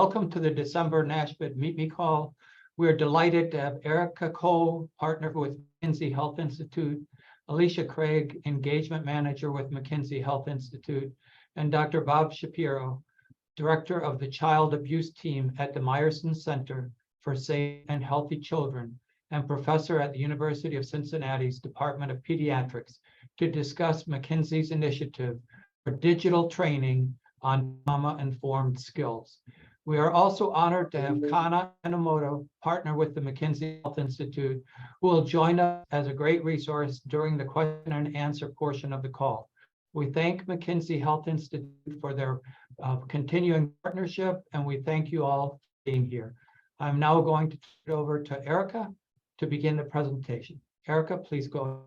Welcome to the December NASPID Meet Me Call. We're delighted to have Erica Cole, partner with McKinsey Health Institute, Alicia Craig, engagement manager with McKinsey Health Institute, and Dr. Bob Shapiro, director of the child abuse team at the Mayerson Center for Safe and Healthy Children, and professor at the University of Cincinnati's Department of Pediatrics, to discuss McKinsey's initiative for digital training on trauma-informed skills. We are also honored to have Kana Enomoto, partner with the McKinsey Health Institute, who will join us as a great resource during the question and answer portion of the call. We thank McKinsey Health Institute for their continuing partnership, and we thank you all for being here. I'm now going to turn it over to Erica to begin the presentation. Erica, please go ahead.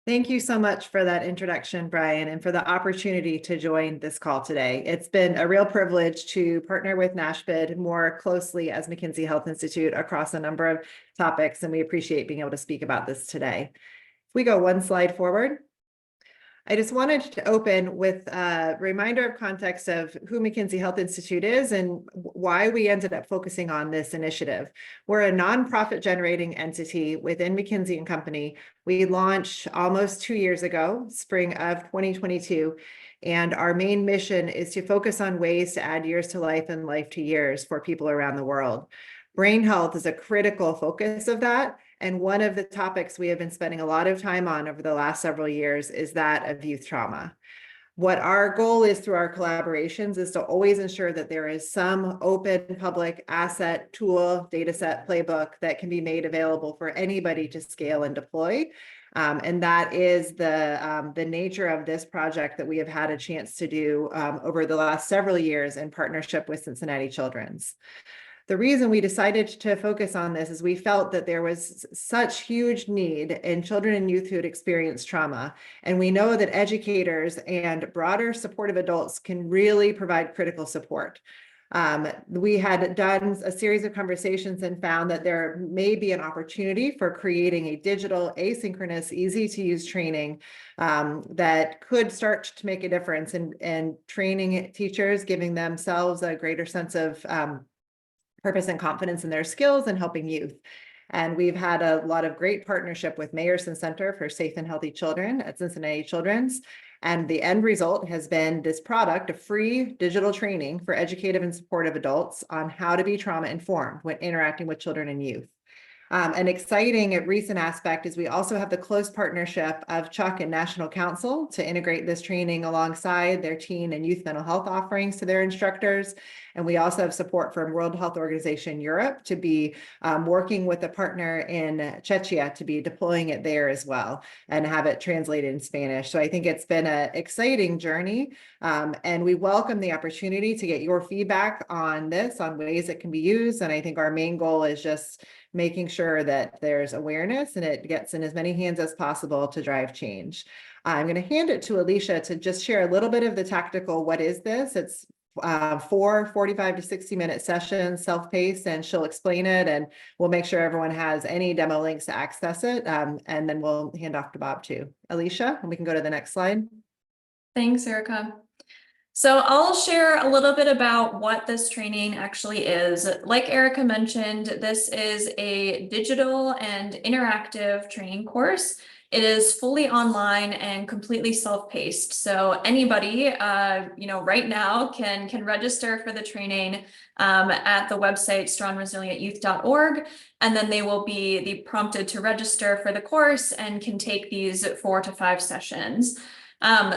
Thank you so much for that introduction, Brian, and for the opportunity to join this call today. It's been a real privilege to partner with NASPID more closely as McKinsey Health Institute across a number of topics, and we appreciate being able to speak about this today. If we go one slide forward. I just wanted to open with a reminder of context of who McKinsey Health Institute is and why we ended up focusing on this initiative. We're a nonprofit generating entity within McKinsey & Company. We launched almost 2 years ago, spring of 2022, and our main mission is to focus on ways to add years to life and life to years for people around the world. Brain health is a critical focus of that. And one of the topics we have been spending a lot of time on over the last several years is that of youth trauma. What our goal is through our collaborations is to always ensure that there is some open public asset, tool, data set, playbook that can be made available for anybody to scale and deploy. And that is the nature of this project that we have had a chance to do over the last several years in partnership with Cincinnati Children's. The reason we decided to focus on this is we felt that there was such huge need in children and youth who had experienced trauma. And we know that educators and broader supportive adults can really provide critical support. We had done a series of conversations and found that there may be an opportunity for creating a digital, asynchronous, easy to use training that could start to make a difference in training teachers, giving themselves a greater sense of purpose and confidence in their skills and helping youth. And we've had a lot of great partnership with Mayerson Center for Safe and Healthy Children at Cincinnati Children's. And the end result has been this product of free digital training for educative and supportive adults on how to be trauma informed when interacting with children and youth. An exciting recent aspect is we also have the close partnership of Chuck and National Council to integrate this training alongside their teen and youth mental health offerings to their instructors. And we also have support from World Health Organization Europe to be working with a partner in Czechia to be deploying it there as well and have it translated in Spanish. So I think it's been an exciting journey, and we welcome the opportunity to get your feedback on this, on ways it can be used. And I think our main goal is just making sure that there's awareness and it gets in as many hands as possible to drive change. I'm going to hand it to Alicia to just share a little bit of the tactical, what is this? It's 4 45 to 60-minute sessions, self-paced, and she'll explain it, and we'll make sure everyone has any demo links to access it, and then we'll hand off to Bob too. Alicia, and we can go to the next slide. Thanks, Erica. So I'll share a little bit about what this training actually is. Like Erica mentioned, this is a digital and interactive training course. It is fully online and completely self-paced. So anybody, right now can register for the training at the website strongresilientyouth.org, and then they will be prompted to register for the course and can take these 4 to 5 sessions.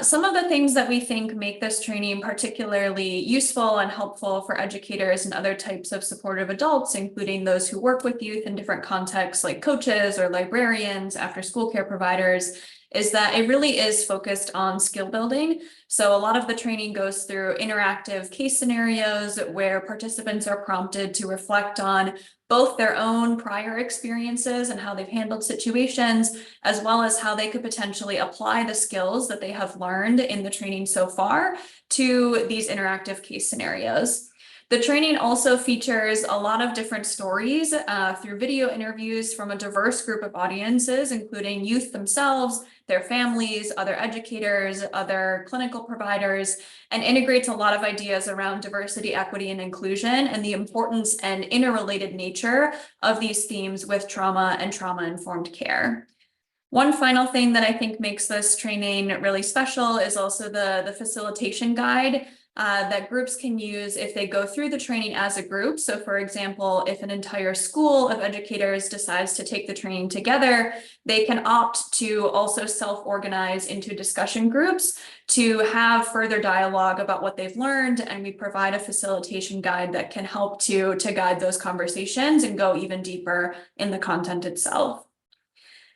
Some of the things that we think make this training particularly useful and helpful for educators and other types of supportive adults, including those who work with youth in different contexts like coaches or librarians, after school care providers, is that it really is focused on skill building. So a lot of the training goes through interactive case scenarios where participants are prompted to reflect on both their own prior experiences and how they've handled situations, as well as how they could potentially apply the skills that they have learned in the training so far to these interactive case scenarios. The training also features a lot of different stories through video interviews from a diverse group of audiences, including youth themselves, their families, other educators, other clinical providers, and integrates a lot of ideas around diversity, equity, and inclusion, and the importance and interrelated nature of these themes with trauma and trauma-informed care. One final thing that I think makes this training really special is also the facilitation guide that groups can use if they go through the training as a group. So for example, if an entire school of educators decides to take the training together, they can opt to also self-organize into discussion groups to have further dialogue about what they've learned. And we provide a facilitation guide that can help to guide those conversations and go even deeper in the content itself.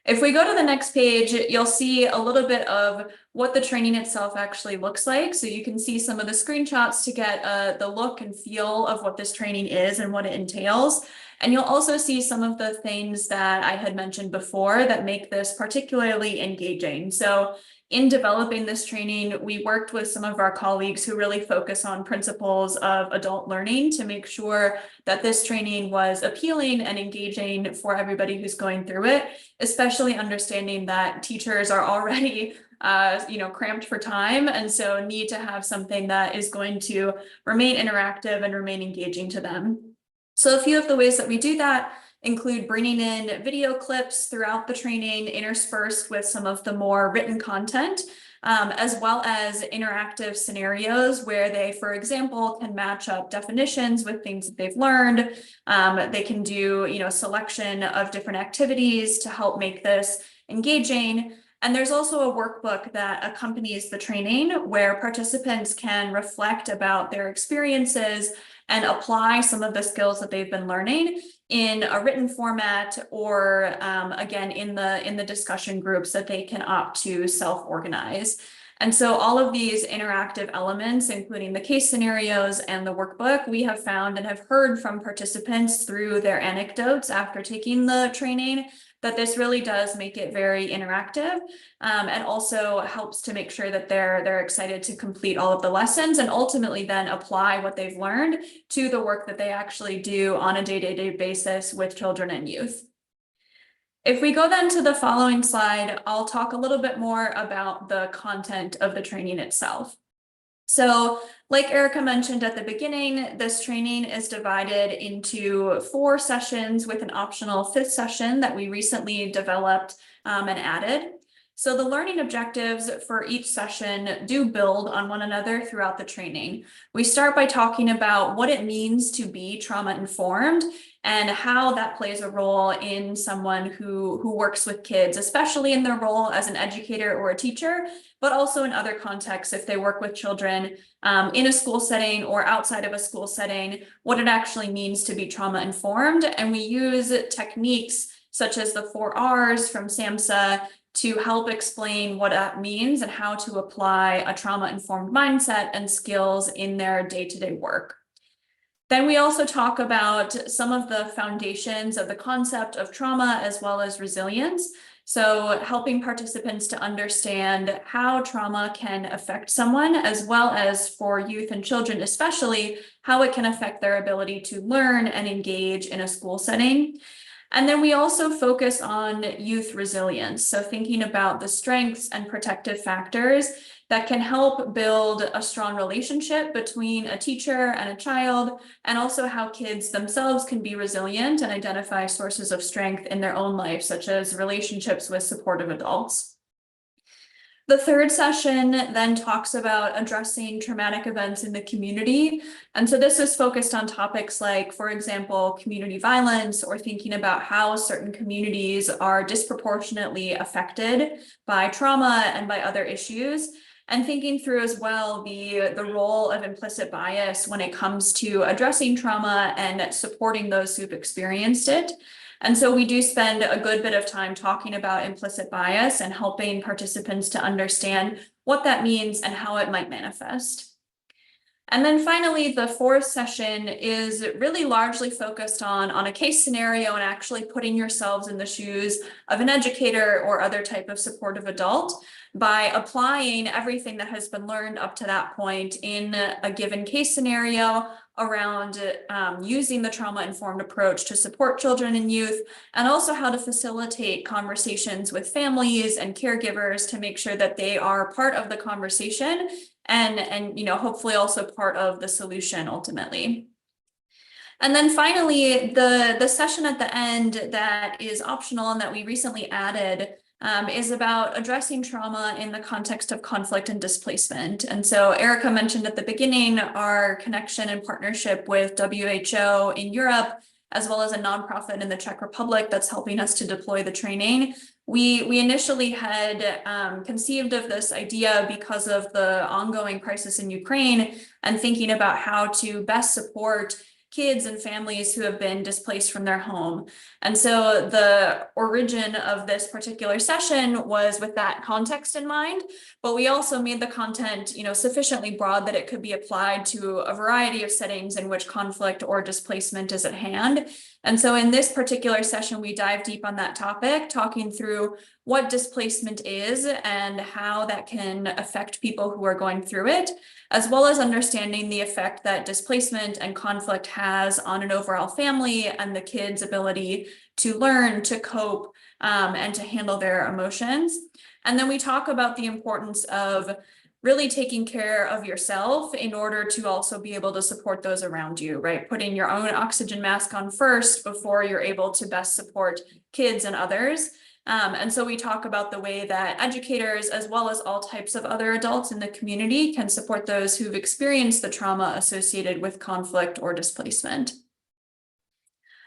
If we go to the next page, you'll see a little bit of what the training itself actually looks like. So you can see some of the screenshots to get the look and feel of what this training is and what it entails. And you'll also see some of the things that I had mentioned before that make this particularly engaging. So in developing this training, we worked with some of our colleagues who really focus on principles of adult learning to make sure that this training was appealing and engaging for everybody who's going through it, especially understanding that teachers are already cramped for time, and so need to have something that is going to remain interactive and remain engaging to them. So a few of the ways that we do that include bringing in video clips throughout the training, interspersed with some of the more written content, as well as interactive scenarios where they, for example, can match up definitions with things that they've learned. They can do, selection of different activities to help make this engaging. And there's also a workbook that accompanies the training where participants can reflect about their experiences and apply some of the skills that they've been learning in a written format, or again, in the discussion groups that they can opt to self-organize. And so all of these interactive elements, including the case scenarios and the workbook, we have found and have heard from participants through their anecdotes after taking the training that this really does make it very interactive, and also helps to make sure that they're excited to complete all of the lessons and ultimately then apply what they've learned to the work that they actually do on a day-to-day basis with children and youth. If we go then to the following slide, I'll talk a little bit more about the content of the training itself. So like Erica mentioned at the beginning, this training is divided into 4 sessions with an optional 5th session that we recently developed and added. So the learning objectives for each session do build on one another throughout the training. We start by talking about what it means to be trauma-informed and how that plays a role in someone who works with kids, especially in their role as an educator or a teacher, but also in other contexts if they work with children in a school setting or outside of a school setting, what it actually means to be trauma-informed. And we use techniques such as the 4 R's from SAMHSA to help explain what that means and how to apply a trauma-informed mindset and skills in their day-to-day work. Then we also talk about some of the foundations of the concept of trauma as well as resilience. So helping participants to understand how trauma can affect someone, as well as for youth and children, especially how it can affect their ability to learn and engage in a school setting. And then we also focus on youth resilience. So thinking about the strengths and protective factors that can help build a strong relationship between a teacher and a child, and also how kids themselves can be resilient and identify sources of strength in their own life, such as relationships with supportive adults. The 3rd session then talks about addressing traumatic events in the community. And so this is focused on topics like, for example, community violence, or thinking about how certain communities are disproportionately affected by trauma and by other issues. And thinking through as well the role of implicit bias when it comes to addressing trauma and supporting those who've experienced it. And so we do spend a good bit of time talking about implicit bias and helping participants to understand what that means and how it might manifest. And then finally, the 4th session is really largely focused on a case scenario and actually putting yourselves in the shoes of an educator or other type of supportive adult by applying everything that has been learned up to that point in a given case scenario around using the trauma-informed approach to support children and youth, and also how to facilitate conversations with families and caregivers to make sure that they are part of the conversation and hopefully also part of the solution ultimately. And then finally, the session at the end that is optional and that we recently added is about addressing trauma in the context of conflict and displacement. And so Erica mentioned at the beginning our connection and partnership with WHO in Europe, as well as a nonprofit in the Czech Republic that's helping us to deploy the training. We initially had conceived of this idea because of the ongoing crisis in Ukraine and thinking about how to best support kids and families who have been displaced from their home. And so the origin of this particular session was with that context in mind, but we also made the content, sufficiently broad that it could be applied to a variety of settings in which conflict or displacement is at hand. And so in this particular session, we dive deep on that topic, talking through what displacement is and how that can affect people who are going through it, as well as understanding the effect that displacement and conflict has on an overall family and the kids' ability to learn, to cope, and to handle their emotions. And then we talk about the importance of really taking care of yourself in order to also be able to support those around you, right? Putting your own oxygen mask on first before you're able to best support kids and others. And so we talk about the way that educators, as well as all types of other adults in the community, can support those who've experienced the trauma associated with conflict or displacement.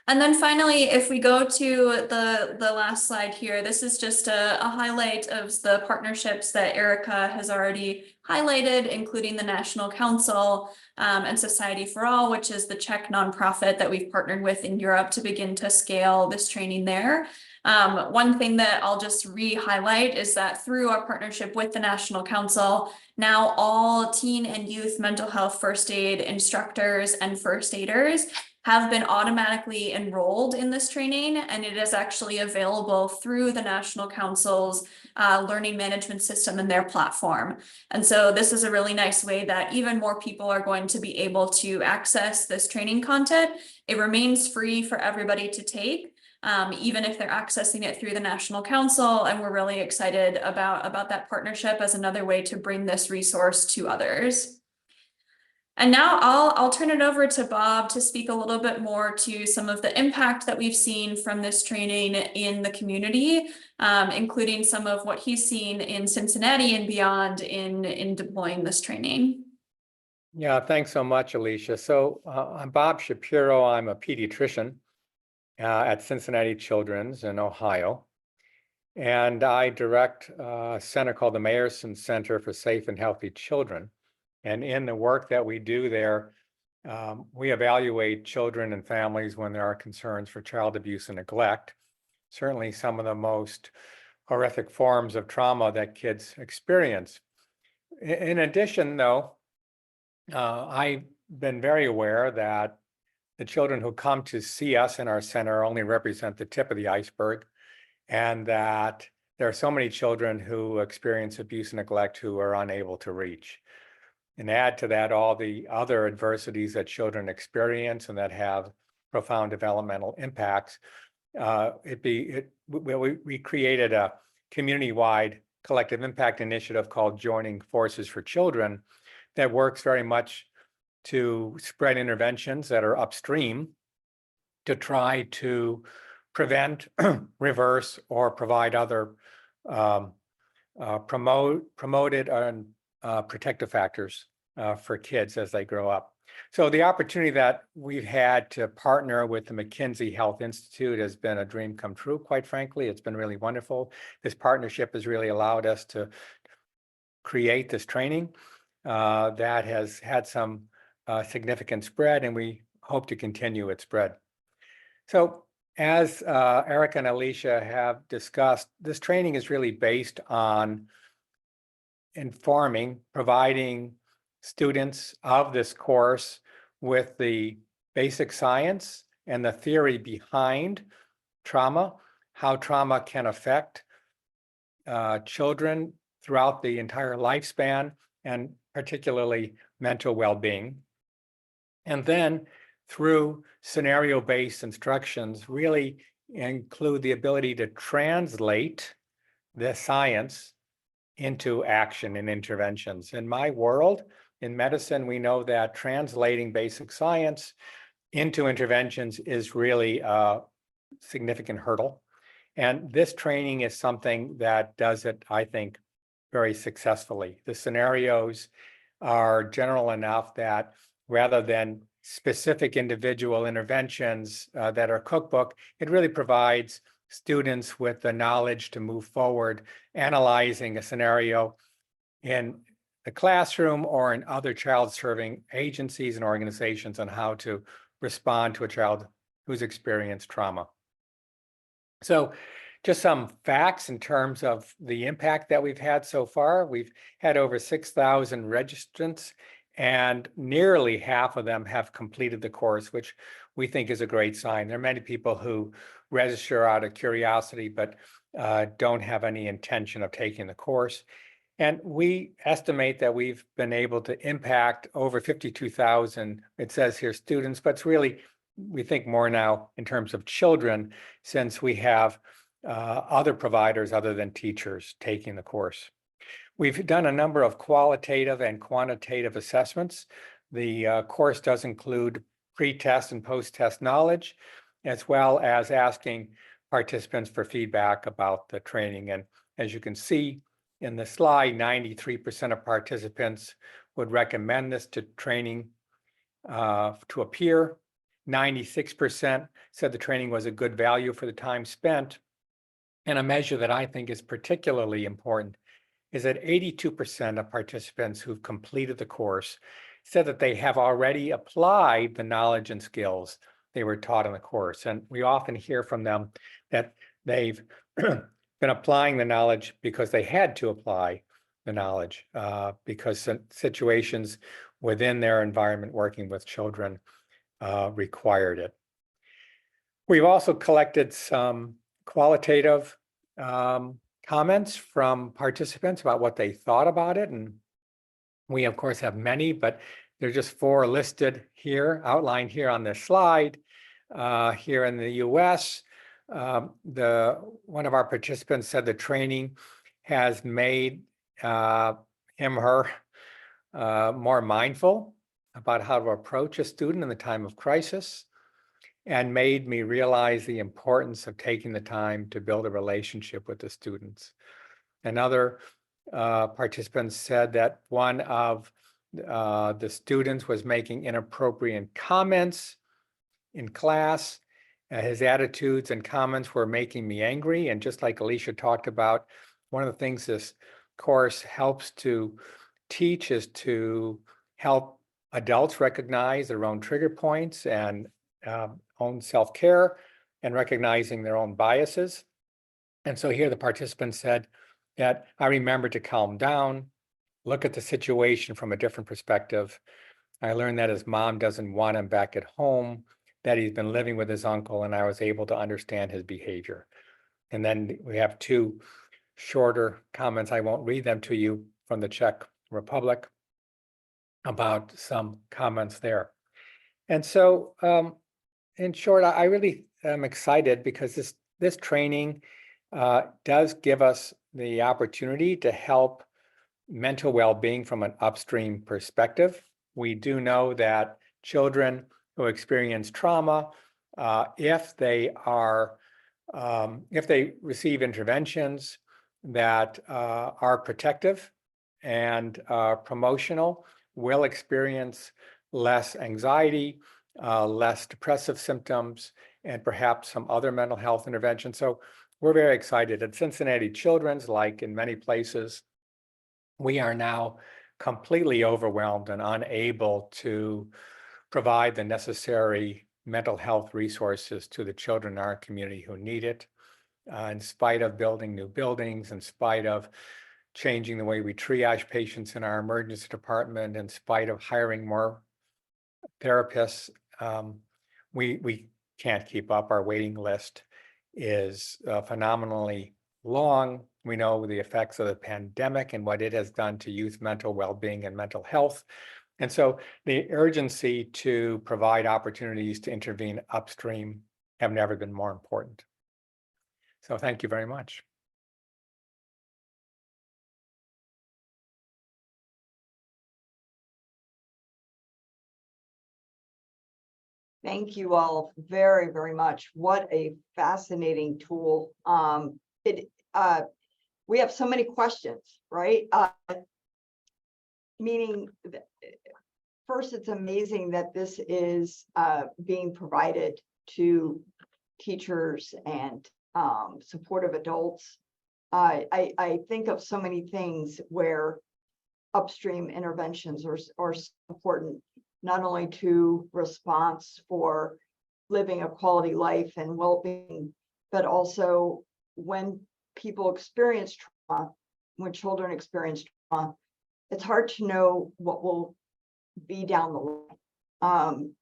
And then finally, if we go to the last slide here, this is just a highlight of the partnerships that Erica has already highlighted, including the National Council and Society for All, which is the Czech nonprofit that we've partnered with in Europe to begin to scale this training there. One thing that I'll just re-highlight is that through our partnership with the National Council, now all teen and youth mental health first aid instructors and first aiders have been automatically enrolled in this training, and it is actually available through the National Council's learning management system and their platform. And so this is a really nice way that even more people are going to be able to access this training content. It remains free for everybody to take, even if they're accessing it through the National Council, and we're really excited about that partnership as another way to bring this resource to others. And now I'll turn it over to Bob to speak a little bit more to some of the impact that we've seen from this training in the community, including some of what he's seen in Cincinnati and beyond in deploying this training. Yeah, thanks so much, Alicia. So I'm Bob Shapiro. I'm a pediatrician at Cincinnati Children's in Ohio. And I direct a center called the Mayerson Center for Safe and Healthy Children. And in the work that we do there, we evaluate children and families when there are concerns for child abuse and neglect. Certainly some of the most horrific forms of trauma that kids experience. In addition, though, I've been very aware that the children who come to see us in our center only represent the tip of the iceberg, and that there are so many children who experience abuse and neglect who are unable to reach. And add to that all the other adversities that children experience and that have profound developmental impacts. We created a community-wide collective impact initiative called Joining Forces for Children that works very much to spread interventions that are upstream to try to prevent, reverse, or provide other promoted and protective factors for kids as they grow up. So the opportunity that we've had to partner with the McKinsey Health Institute has been a dream come true, quite frankly. It's been really wonderful. This partnership has really allowed us to create this training that has had some significant spread, and we hope to continue its spread. So as Erica and Alicia have discussed, this training is really based on informing, providing students of this course with the basic science and the theory behind trauma, how trauma can affect children throughout the entire lifespan, and particularly mental well-being. And then through scenario-based instructions, really include the ability to translate the science into action and interventions. In my world, in medicine, we know that translating basic science into interventions is really a significant hurdle. And this training is something that does it, I think, very successfully. The scenarios are general enough that rather than specific individual interventions that are cookbook, it really provides students with the knowledge to move forward, analyzing a scenario in the classroom or in other child-serving agencies and organizations on how to respond to a child who's experienced trauma. So just some facts in terms of the impact that we've had so far. We've had over 6,000 registrants, and nearly half of them have completed the course, which we think is a great sign. There are many people who register out of curiosity, but don't have any intention of taking the course. And we estimate that we've been able to impact over 52,000, it says here, students, but it's really, we think more now in terms of children, since we have other providers other than teachers taking the course. We've done a number of qualitative and quantitative assessments. The course does include pre-test and post-test knowledge, as well as asking participants for feedback about the training. And as you can see in the slide, 93% of participants would recommend this to training to a peer. 96% said the training was a good value for the time spent. And a measure that I think is particularly important is that 82% of participants who've completed the course said that they have already applied the knowledge and skills they were taught in the course. And we often hear from them that they've been applying the knowledge because they had to apply the knowledge because situations within their environment working with children required it. We've also collected some qualitative comments from participants about what they thought about it. And we, of course, have many, but there's just 4 listed here, outlined here on this slide. Here in the US, one of our participants said the training has made him or her more mindful about how to approach a student in the time of crisis, and made me realize the importance of taking the time to build a relationship with the students. Another participant said that one of the students was making inappropriate comments in class. His attitudes and comments were making me angry. And just like Alicia talked about, one of the things this course helps to teach is to help adults recognize their own trigger points and own self-care and recognizing their own biases. And so here the participant said that I remember to calm down, look at the situation from a different perspective. I learned that his mom doesn't want him back at home, that he's been living with his uncle, and I was able to understand his behavior. And then we have 2 shorter comments. I won't read them to you from the Czech Republic about some comments there. And so in short, I really am excited because this training does give us the opportunity to help mental well-being from an upstream perspective. We do know that children who experience trauma, if they receive interventions that are protective and promotional, will experience less anxiety, less depressive symptoms, and perhaps some other mental health interventions. So we're very excited. At Cincinnati Children's, like in many places, we are now completely overwhelmed and unable to provide the necessary mental health resources to the children in our community who need it. In spite of building new buildings, in spite of changing the way we triage patients in our emergency department, in spite of hiring more therapists, we can't keep up. Our waiting list is phenomenally long. We know the effects of the pandemic and what it has done to youth mental well-being and mental health. And so the urgency to provide opportunities to intervene upstream have never been more important. So thank you very much. Thank you all very, very much. What a fascinating tool. We have so many questions, right? Meaning, first, it's amazing that this is being provided to teachers and supportive adults. I think of so many things where upstream interventions are important, not only to response for living a quality life and well-being, but also when people experience trauma, when children experience trauma, it's hard to know what will be down the line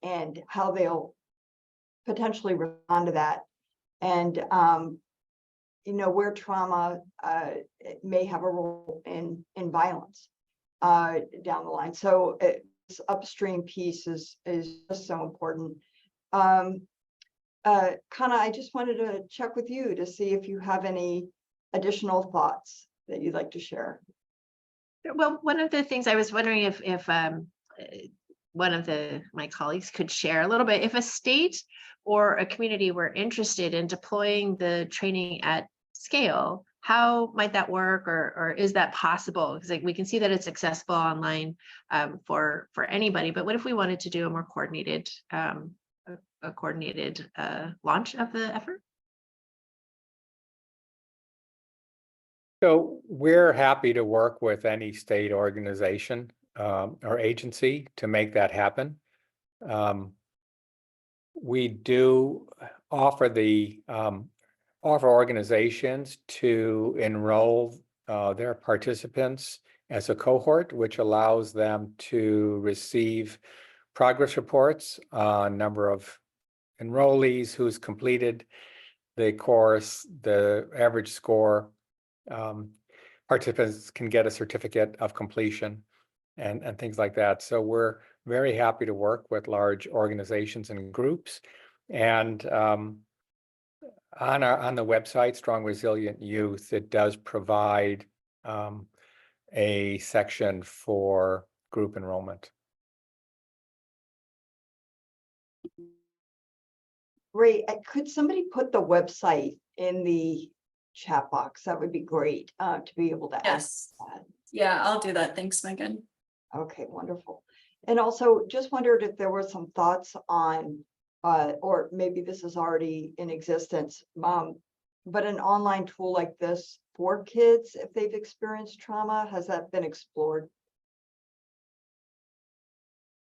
and how they'll potentially respond to that. And, where trauma may have a role in violence down the line. So this upstream piece is just so important. Kana, I just wanted to check with you to see if you have any additional thoughts that you'd like to share. Well, one of the things I was wondering if one of my colleagues could share a little bit, if a state or a community were interested in deploying the training at scale, how might that work, or is that possible? Because we can see that it's accessible online for anybody, but what if we wanted to do a more coordinated launch of the effort? So we're happy to work with any state organization or agency to make that happen. We do offer organizations to enroll their participants as a cohort, which allows them to receive progress reports on number of enrollees, who's completed the course, the average score. Participants can get a certificate of completion and things like that. So we're very happy to work with large organizations and groups. And on the website, Strong Resilient Youth, it does provide a section for group enrollment. Great. Could somebody put the website in the chat box? That would be great to be able to Yes. ask that. Yeah, I'll do that. Thanks, Megan. Okay, wonderful. And also just wondered if there were some thoughts on, or maybe this is already in existence, but an online tool like this for kids, if they've experienced trauma, has that been explored?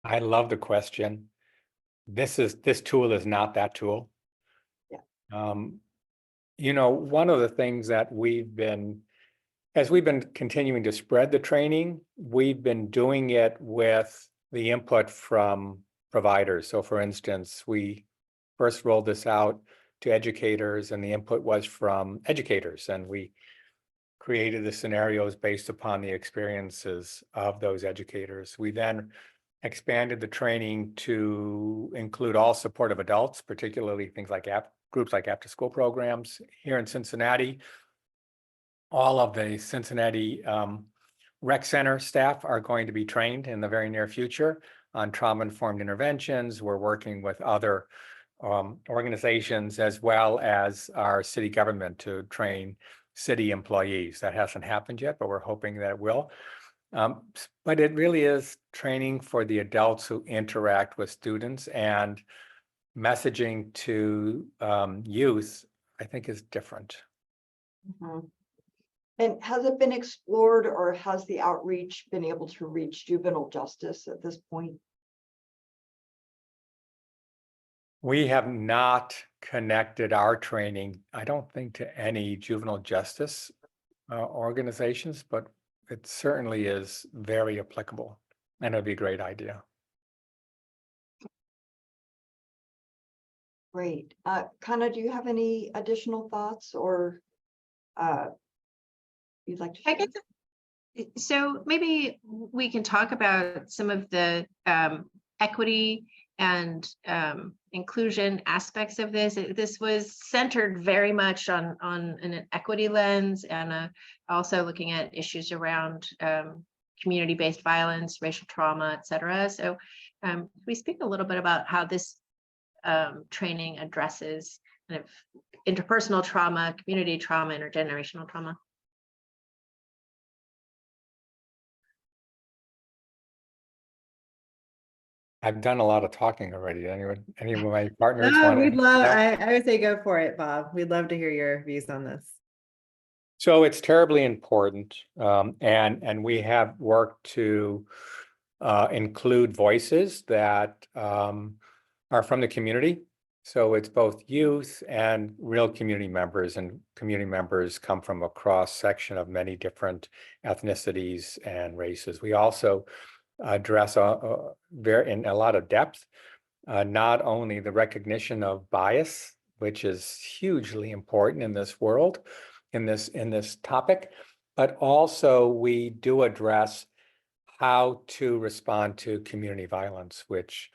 I love the question. This tool is not that tool. Yeah. One of the things that as we've been continuing to spread the training, we've been doing it with the input from providers. So for instance, we first rolled this out to educators, and the input was from educators, and we created the scenarios based upon the experiences of those educators. We then expanded the training to include all supportive adults, particularly things like groups like after-school programs. Here in Cincinnati, all of the Cincinnati rec center staff are going to be trained in the very near future on trauma-informed interventions. We're working with other organizations as well as our city government to train city employees. That hasn't happened yet, but we're hoping that it will. But it really is training for the adults who interact with students, and messaging to youth, I think, is different. Mm-hmm. And has it been explored, or has the outreach been able to reach juvenile justice at this point? We have not connected our training, I don't think, to any juvenile justice organizations, but it certainly is very applicable, and it'd be a great idea. Great. Kana, do you have any additional thoughts or you'd like to share? So maybe we can talk about some of the equity and inclusion aspects of this. This was centered very much on an equity lens, and also looking at issues around community-based violence, racial trauma, et cetera. So we speak a little bit about how this training addresses kind of interpersonal trauma, community trauma, intergenerational trauma. I've done a lot of talking already. Any of my partners No, want we'd to? love, I would say go for it, Bob. We'd love to hear your views on this. So it's terribly important, and we have worked to include voices that are from the community. So it's both youth and real community members, and community members come from a cross section of many different ethnicities and races. We also address in a lot of depth, not only the recognition of bias, which is hugely important in this world, in this topic, but also we do address how to respond to community violence, which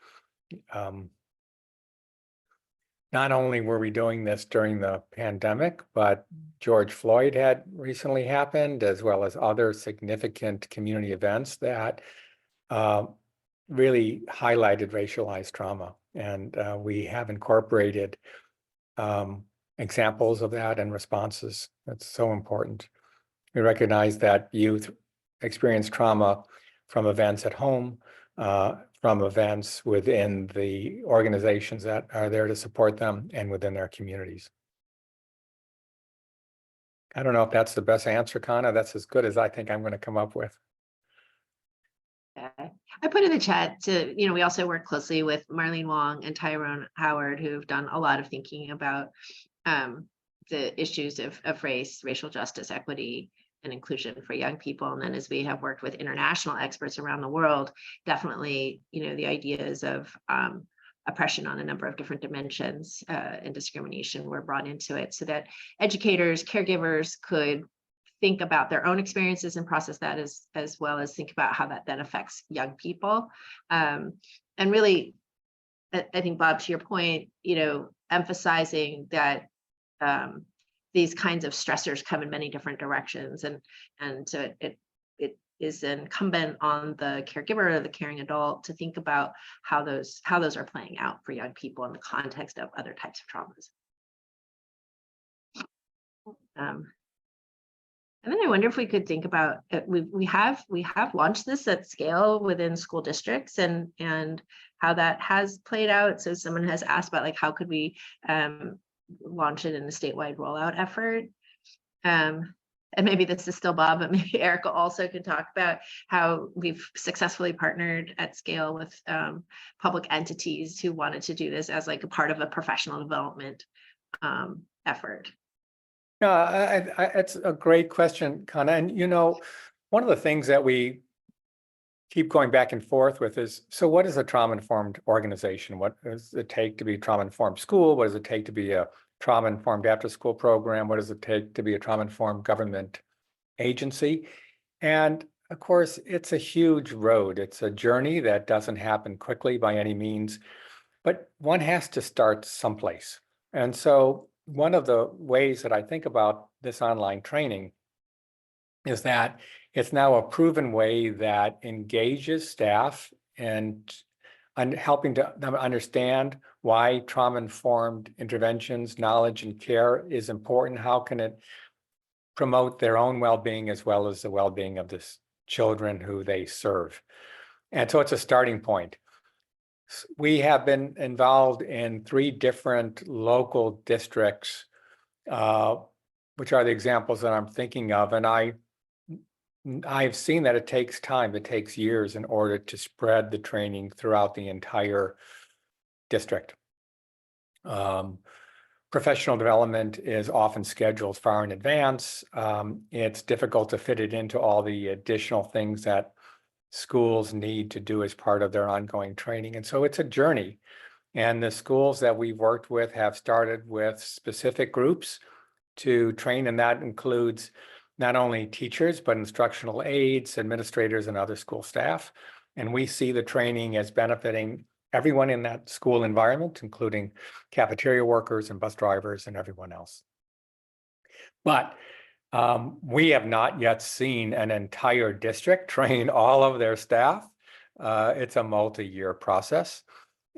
not only were we doing this during the pandemic, but George Floyd had recently happened, as well as other significant community events that really highlighted racialized trauma. And we have incorporated examples of that and responses. That's so important. We recognize that youth experience trauma from events at home, from events within the organizations that are there to support them, and within their communities. I don't know if that's the best answer, Kana. That's as good as I think I'm going to come up with. I put in the chat to, we also work closely with Marlene Wong and Tyrone Howard, who've done a lot of thinking about the issues of race, racial justice, equity, and inclusion for young people. And then as we have worked with international experts around the world, definitely, the ideas of oppression on a number of different dimensions and discrimination were brought into it, so that educators, caregivers could think about their own experiences and process that, as well as think about how that then affects young people. And really, I think, Bob, to your point, emphasizing that these kinds of stressors come in many different directions, and so it is incumbent on the caregiver or the caring adult to think about how those are playing out for young people in the context of other types of traumas. And then I wonder if we could think about, we have launched this at scale within school districts, and how that has played out. So someone has asked about, like, how could we launch it in a statewide rollout effort? And maybe this is still Bob, but maybe Erica also can talk about how we've successfully partnered at scale with public entities who wanted to do this as like a part of a professional development effort. No, it's a great question, Kana. And one of the things that we keep going back and forth with is, so what is a trauma-informed organization? What does it take to be a trauma-informed school? What does it take to be a trauma-informed after-school program? What does it take to be a trauma-informed government agency? And of course, it's a huge road. It's a journey that doesn't happen quickly by any means, but one has to start someplace. And so one of the ways that I think about this online training is that it's now a proven way that engages staff and helping them understand why trauma-informed interventions, knowledge, and care is important. How can it promote their own well-being as well as the well-being of the children who they serve? And so it's a starting point. We have been involved in 3 different local districts, which are the examples that I'm thinking of. And I've seen that it takes time, it takes years in order to spread the training throughout the entire district. Professional development is often scheduled far in advance. It's difficult to fit it into all the additional things that schools need to do as part of their ongoing training. And so it's a journey. And the schools that we've worked with have started with specific groups to train, and that includes not only teachers, but instructional aides, administrators, and other school staff. And we see the training as benefiting everyone in that school environment, including cafeteria workers and bus drivers and everyone else. But we have not yet seen an entire district train all of their staff. It's a multi-year process.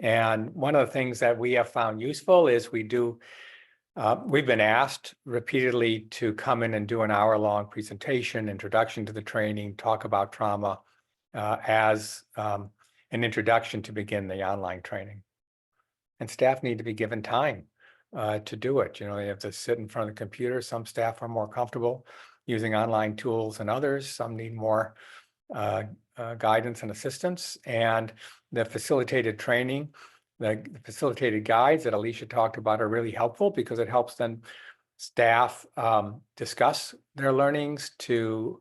And one of the things that we have found useful is we've been asked repeatedly to come in and do an hour-long presentation, introduction to the training, talk about trauma as an introduction to begin the online training. And staff need to be given time to do it. You know, they have to sit in front of the computer. Some staff are more comfortable using online tools than others. Some need more guidance and assistance. And the facilitated training, the facilitated guides that Alicia talked about are really helpful because it helps then staff discuss their learnings, to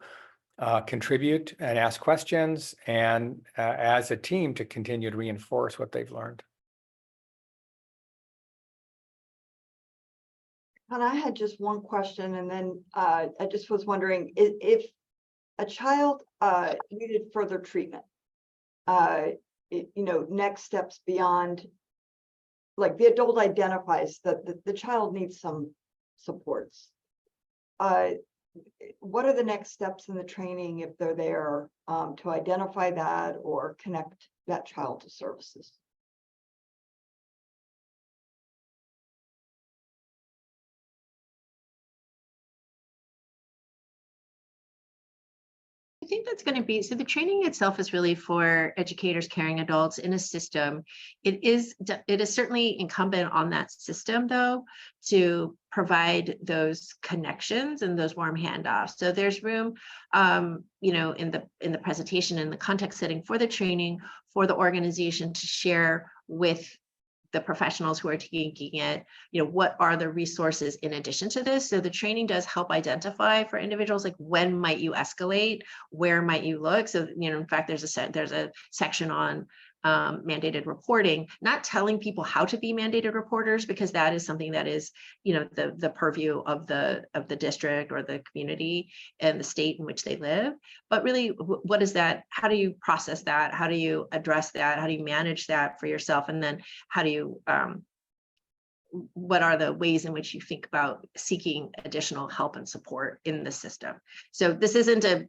contribute and ask questions, and as a team to continue to reinforce what they've learned. And I had just one question, and then I just was wondering if a child needed further treatment, next steps beyond, like the adult identifies that the child needs some supports. What are the next steps in the training if they're there to identify that or connect that child to services? I think that's going to be, so the training itself is really for educators, caring adults in a system. It is certainly incumbent on that system, though, to provide those connections and those warm handoffs. So there's room, in the presentation, in the context setting for the training, for the organization to share with the professionals who are taking it, what are the resources in addition to this? So the training does help identify for individuals, like when might you escalate, where might you look? So, in fact, there's a section on mandated reporting, not telling people how to be mandated reporters, because that is something that is, the purview of the district or the community and the state in which they live. But really, what is that? How do you process that? How do you address that? How do you manage that for yourself? And then how do you, what are the ways in which you think about seeking additional help and support in the system? So this isn't a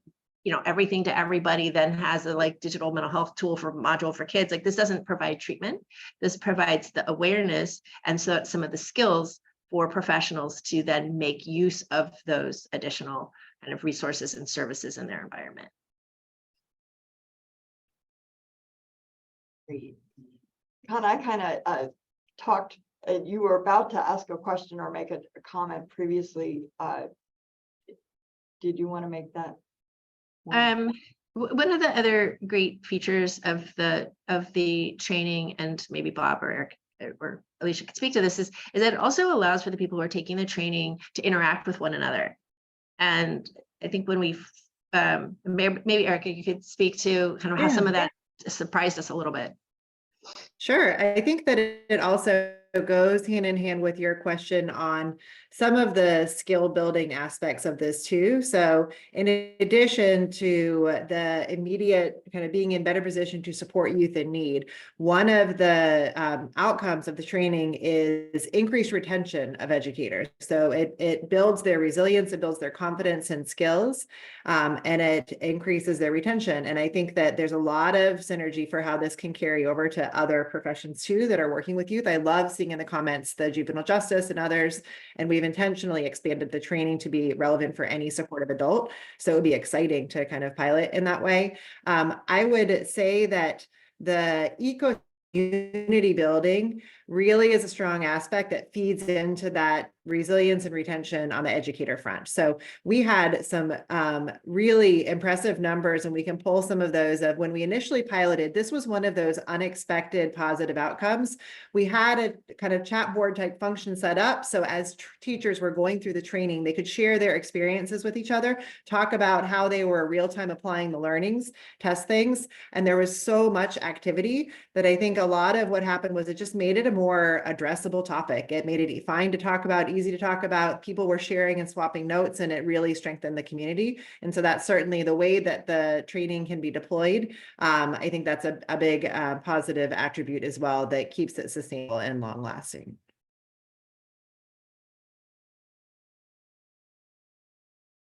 everything to everybody then has a digital mental health tool for module for kids. This doesn't provide treatment. This provides the awareness and so some of the skills for professionals to then make use of those additional kind of resources and services in their environment. Great. Kana, I kind of talked, you were about to ask a question or make a comment previously. Did you want to make that? One of the other great features of the training, and maybe Bob or Eric or Alicia could speak to this, is that it also allows for the people who are taking the training to interact with one another. And I think when we've maybe Erica, you could speak to kind of how some of that surprised us a little bit. Sure. I think that it also goes hand in hand with your question on some of the skill building aspects of this too. So in addition to the immediate kind of being in better position to support youth in need, one of the outcomes of the training is increased retention of educators. So it builds their resilience, it builds their confidence and skills, and it increases their retention. And I think that there's a lot of synergy for how this can carry over to other professions too that are working with youth. I love seeing in the comments the juvenile justice and others, and we've intentionally expanded the training to be relevant for any supportive adult. So it would be exciting to kind of pilot in that way. I would say that the community building really is a strong aspect that feeds into that resilience and retention on the educator front. So we had some really impressive numbers, and we can pull some of those of when we initially piloted. This was one of those unexpected positive outcomes. We had a kind of chat board type function set up. So as teachers were going through the training, they could share their experiences with each other, talk about how they were real-time applying the learnings, test things. And there was so much activity that I think a lot of what happened was it just made it a more addressable topic. It made it fine to talk about, easy to talk about. People were sharing and swapping notes, and it really strengthened the community. And so that's certainly the way that the training can be deployed. I think that's a big positive attribute as well that keeps it sustainable and long lasting.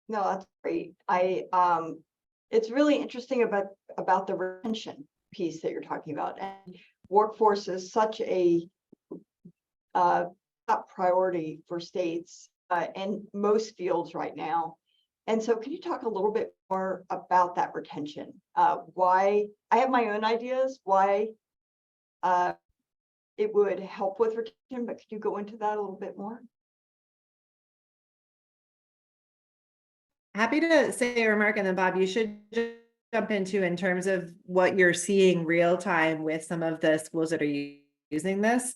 No, that's great. It's really interesting about the retention piece that you're talking about. And workforce is such a top priority for states and most fields right now. And so can you talk a little bit more about that retention? Why, I have my own ideas, why it would help with retention, but could you go into that a little bit more? Happy to say a remark, and then Bob, you should just jump into in terms of what you're seeing real time with some of the schools that are using this.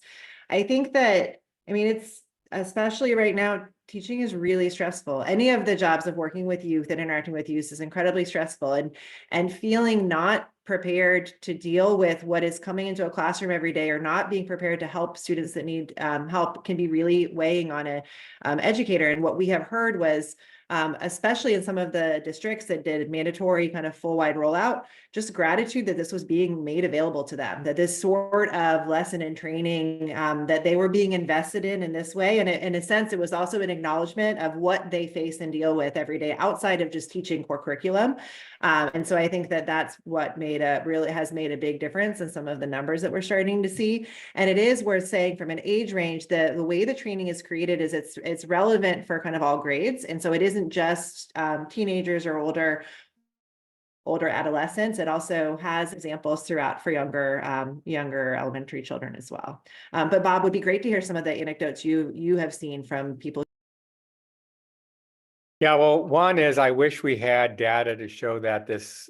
I think that, I mean, it's especially right now, teaching is really stressful. Any of the jobs of working with youth and interacting with youth is incredibly stressful, and feeling not prepared to deal with what is coming into a classroom every day, or not being prepared to help students that need help, can be really weighing on a educator. And what we have heard was, especially in some of the districts that did mandatory kind of full wide rollout, just gratitude that this was being made available to them, that this sort of lesson and training that they were being invested in this way. And in a sense, it was also an acknowledgement of what they face and deal with every day outside of just teaching core curriculum. And so I think that that's what really has made a big difference in some of the numbers that we're starting to see. And it is worth saying, from an age range, the way the training is created is it's relevant for kind of all grades. And so it isn't just teenagers or older adolescents. It also has examples throughout for younger elementary children as well. But Bob, would be great to hear some of the anecdotes you have seen from people. Yeah, well, one is I wish we had data to show that this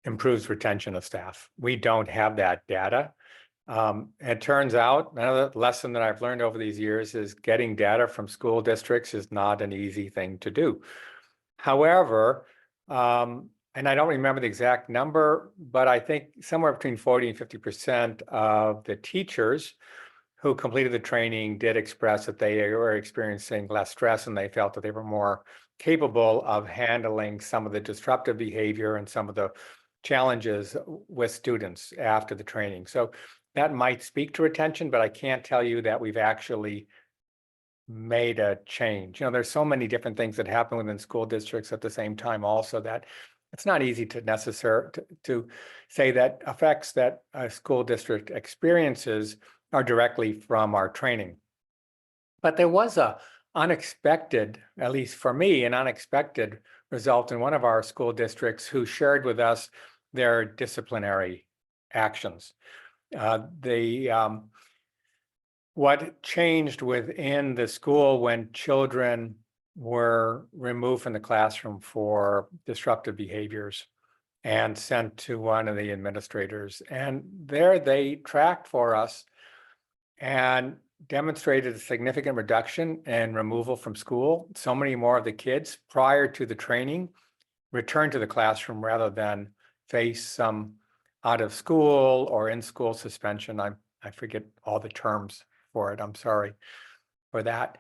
improves retention of staff. We don't have that data. It turns out, another lesson that I've learned over these years is getting data from school districts is not an easy thing to do. However, and I don't remember the exact number, but I think somewhere between 40 and 50% of the teachers who completed the training did express that they were experiencing less stress, and they felt that they were more capable of handling some of the disruptive behavior and some of the challenges with students after the training. So that might speak to retention, but I can't tell you that we've actually made a change. You know, there's so many different things that happen within school districts at the same time also, that it's not easy to say that effects that a school district experiences are directly from our training. But there was a unexpected, at least for me, an unexpected result in one of our school districts who shared with us their disciplinary actions. What changed within the school when children were removed from the classroom for disruptive behaviors and sent to one of the administrators. And there they tracked for us and demonstrated a significant reduction in removal from school. So many more of the kids prior to the training returned to the classroom rather than face some out of school or in school suspension. I forget all the terms for it. I'm sorry for that.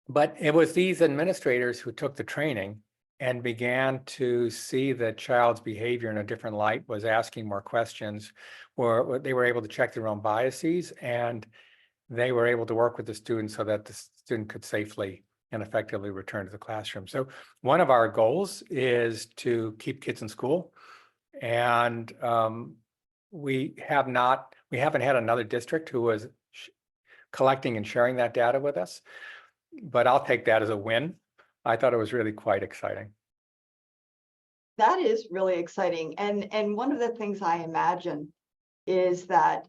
But it was these administrators who took the training and began to see the child's behavior in a different light, was asking more questions, or they were able to check their own biases, and they were able to work with the student so that the student could safely and effectively return to the classroom. So one of our goals is to keep kids in school. And we haven't had another district who was collecting and sharing that data with us, but I'll take that as a win. I thought it was really quite exciting. That is really exciting. And one of the things I imagine is that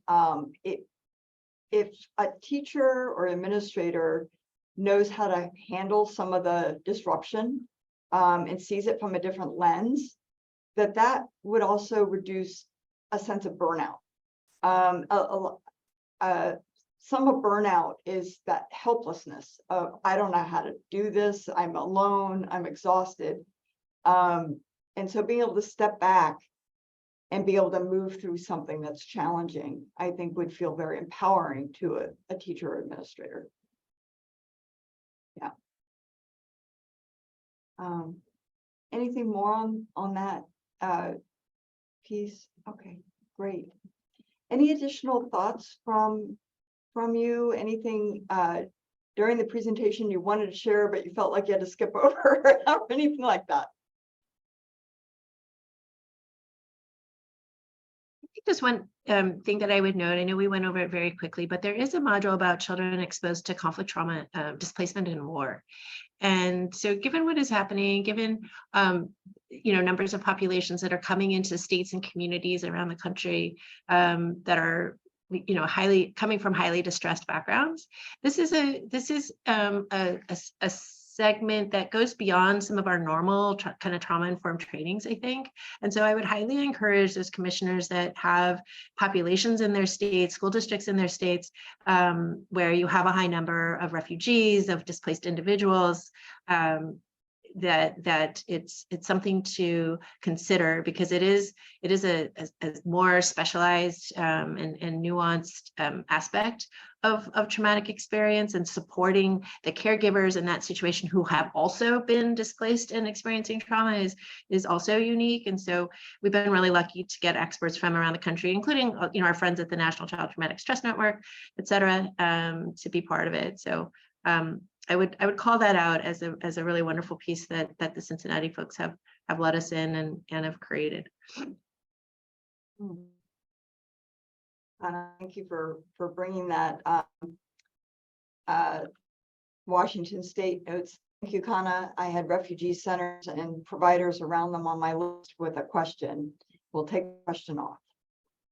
if a teacher or administrator knows how to handle some of the disruption and sees it from a different lens, that would also reduce a sense of burnout. Some of burnout is that helplessness of, I don't know how to do this, I'm alone, I'm exhausted. And so being able to step back and be able to move through something that's challenging, I think would feel very empowering to a teacher or administrator. Yeah. Anything more on that piece? Okay, great. Any additional thoughts from you? Anything during the presentation you wanted to share, but you felt like you had to skip over or anything like that? I think just one thing that I would note, I know we went over it very quickly, but there is a module about children exposed to conflict, trauma, displacement, and war. And so given what is happening, given numbers of populations that are coming into states and communities around the country that are coming from highly distressed backgrounds, this is a segment that goes beyond some of our normal kind of trauma-informed trainings, I think. And so I would highly encourage those commissioners that have populations in their states, school districts in their states, where you have a high number of refugees, of displaced individuals, that it's something to consider, because it is a more specialized and nuanced aspect of traumatic experience, and supporting the caregivers in that situation who have also been displaced and experiencing trauma is also unique. And so we've been really lucky to get experts from around the country, including our friends at the National Child Traumatic Stress Network, et cetera, to be part of it. So I would call that out as a really wonderful piece that the Cincinnati folks have let us in and have created. Thank you for bringing that. Washington State notes. Thank you, Kana. I had refugee centers and providers around them on my list with a question. We'll take the question off.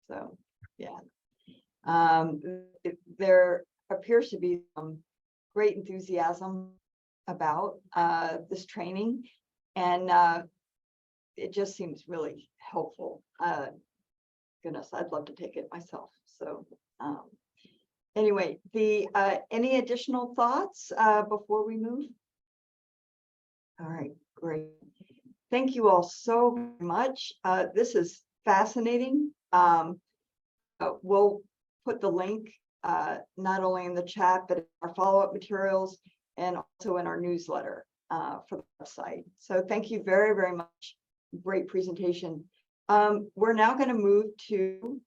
So, yeah. There appears to be some great enthusiasm about this training, and it just seems really helpful. Goodness, I'd love to take it myself. So anyway, any additional thoughts before we move? All right, great. Thank you all so very much. This is fascinating. We'll put the link not only in the chat, but in our follow-up materials and also in our newsletter for the website. So thank you very, very much. Great presentation. We're now going to move to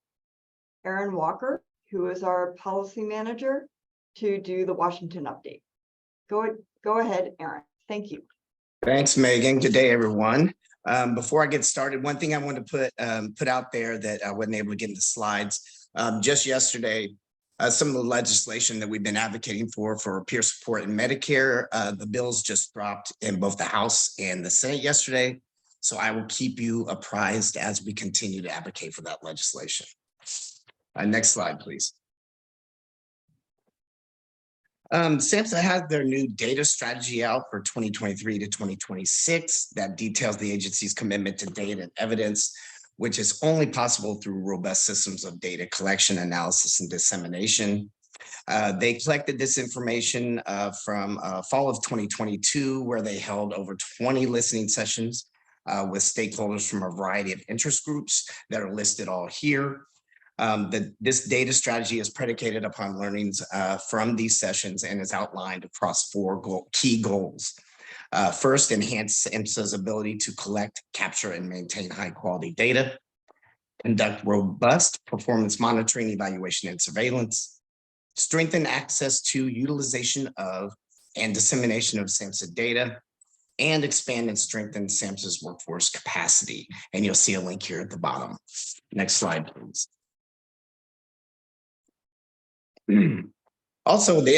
Erin Walker, who is our policy manager, to do the Washington update. Go ahead, Erin. Thank you. Thanks, Megan. Good day, everyone. Before I get started, one thing I want to put out there that I wasn't able to get in the slides. Just yesterday, some of the legislation that we've been advocating for peer support in Medicare, the bills just dropped in both the House and the Senate yesterday. So I will keep you apprised as we continue to advocate for that legislation. Next slide, please. SAMHSA has their new data strategy out for 2023 to 2026 that details the agency's commitment to data and evidence, which is only possible through robust systems of data collection, analysis, and dissemination. They collected this information from fall of 2022, where they held over 20 listening sessions with stakeholders from a variety of interest groups that are listed all here. This data strategy is predicated upon learnings from these sessions and is outlined across four key goals. First, enhance SAMHSA's ability to collect, capture, and maintain high-quality data. Conduct robust performance monitoring, evaluation, and surveillance. Strengthen access to utilization of and dissemination of SAMHSA data. And expand and strengthen SAMHSA's workforce capacity. And you'll see a link here at the bottom. Next slide, please. Also, the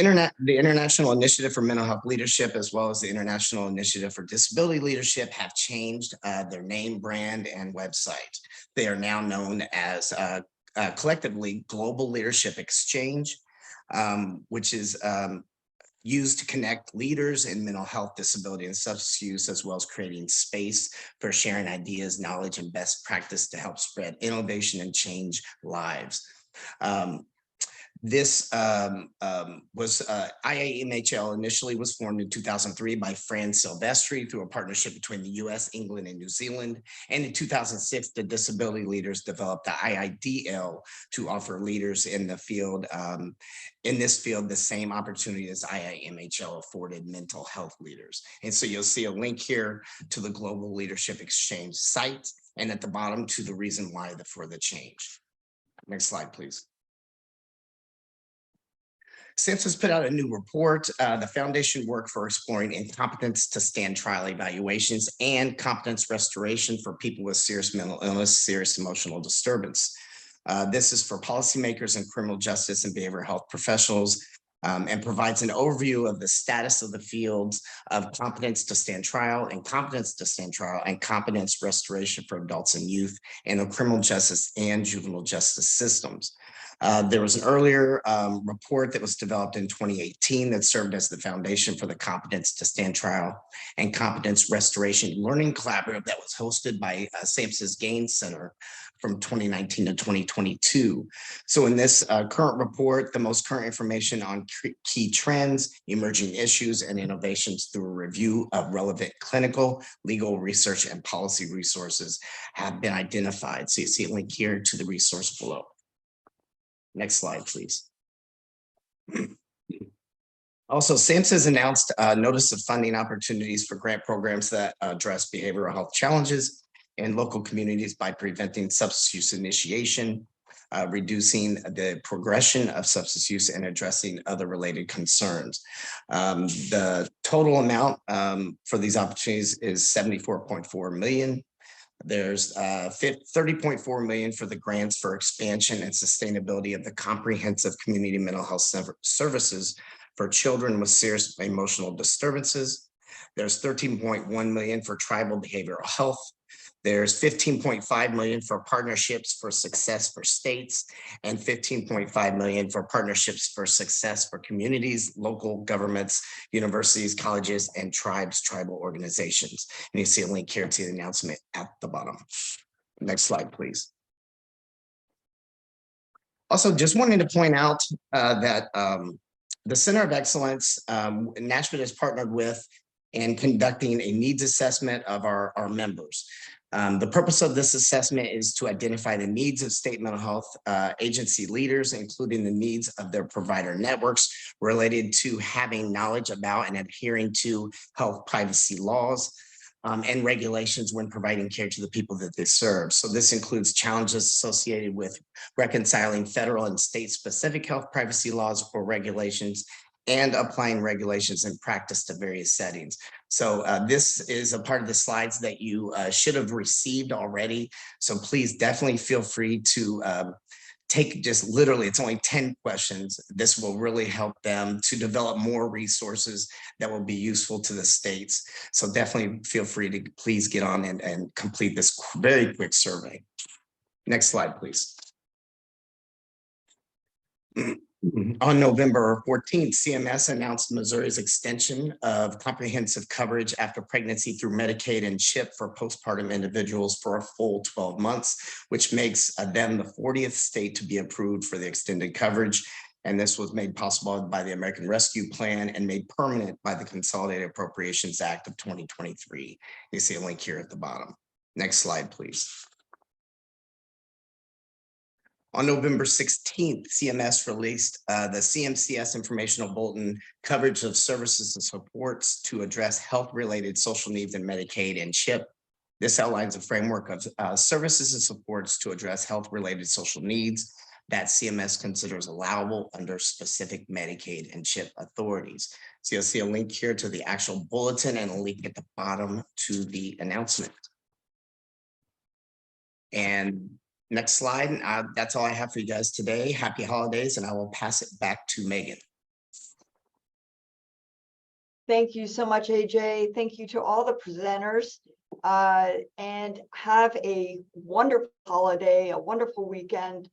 International Initiative for Mental Health Leadership, as well as the International Initiative for Disability Leadership, have changed their name, brand, and website. They are now known as collectively Global Leadership Exchange, which is used to connect leaders in mental health, disability, and substance use, as well as creating space for sharing ideas, knowledge, and best practice to help spread innovation and change lives. This was IAMHL initially was formed in 2003 by Fran Silvestri through a partnership between the US, England, and New Zealand. And in 2006, the disability leaders developed the IIDL to offer leaders in the field, in this field, the same opportunity as IIMHL afforded mental health leaders. And so you'll see a link here to the Global Leadership Exchange site, and at the bottom to the reason why for the change. Next slide, please. SAMHSA has put out a new report, the foundation work for exploring incompetence to stand trial evaluations and competence restoration for people with serious mental illness, serious emotional disturbance. This is for policymakers and criminal justice and behavioral health professionals, and provides an overview of the status of the fields of competence to stand trial and competence to stand trial and competence restoration for adults and youth in the criminal justice and juvenile justice systems. There was an earlier report that was developed in 2018 that served as the foundation for the competence to stand trial and competence restoration learning collaborative that was hosted by SAMHSA's Gaines Center from 2019 to 2022. So in this current report, the most current information on key trends, emerging issues, and innovations through a review of relevant clinical, legal research, and policy resources have been identified. So you see a link here to the resource below. Next slide, please. Also, SAMHSA has announced a notice of funding opportunities for grant programs that address behavioral health challenges in local communities by preventing substance use initiation, reducing the progression of substance use, and addressing other related concerns. The total amount for these opportunities is $74.4 million. There's $30.4 million for the grants for expansion and sustainability of the comprehensive community mental health services for children with serious emotional disturbances. There's $13.1 million for tribal behavioral health. There's $15.5 million for partnerships for success for states and $15.5 million for partnerships for success for communities, local governments, universities, colleges, and tribal organizations. And you see a link here to the announcement at the bottom. Next slide, please. Also, just wanted to point out that the Center of Excellence, Nashville has partnered with and conducting a needs assessment of our members. The purpose of this assessment is to identify the needs of state mental health agency leaders, including the needs of their provider networks related to having knowledge about and adhering to health privacy laws and regulations when providing care to the people that they serve. So this includes challenges associated with reconciling federal and state specific health privacy laws or regulations and applying regulations in practice to various settings. So this is a part of the slides that you should have received already. So please definitely feel free to take just literally, it's only 10 questions. This will really help them to develop more resources that will be useful to the states. So definitely feel free to please get on and complete this very quick survey. Next slide, please. On November 14th, CMS announced Missouri's extension of comprehensive coverage after pregnancy through Medicaid and CHIP for postpartum individuals for a full 12 months, which makes them the 40th state to be approved for the extended coverage. And this was made possible by the American Rescue Plan and made permanent by the Consolidated Appropriations Act of 2023. You see a link here at the bottom. Next slide, please. On November 16th, CMS released the CMCS Informational Bulletin coverage of services and supports to address health-related social needs in Medicaid and CHIP. This outlines a framework of services and supports to address health-related social needs that CMS considers allowable under specific Medicaid and CHIP authorities. So you'll see a link here to the actual bulletin and a link at the bottom to the announcement. And next slide. That's all I have for you guys today. Happy holidays, and I will pass it back to Megan. Thank you so much, AJ. Thank you to all the presenters, and have a wonderful holiday, a wonderful weekend.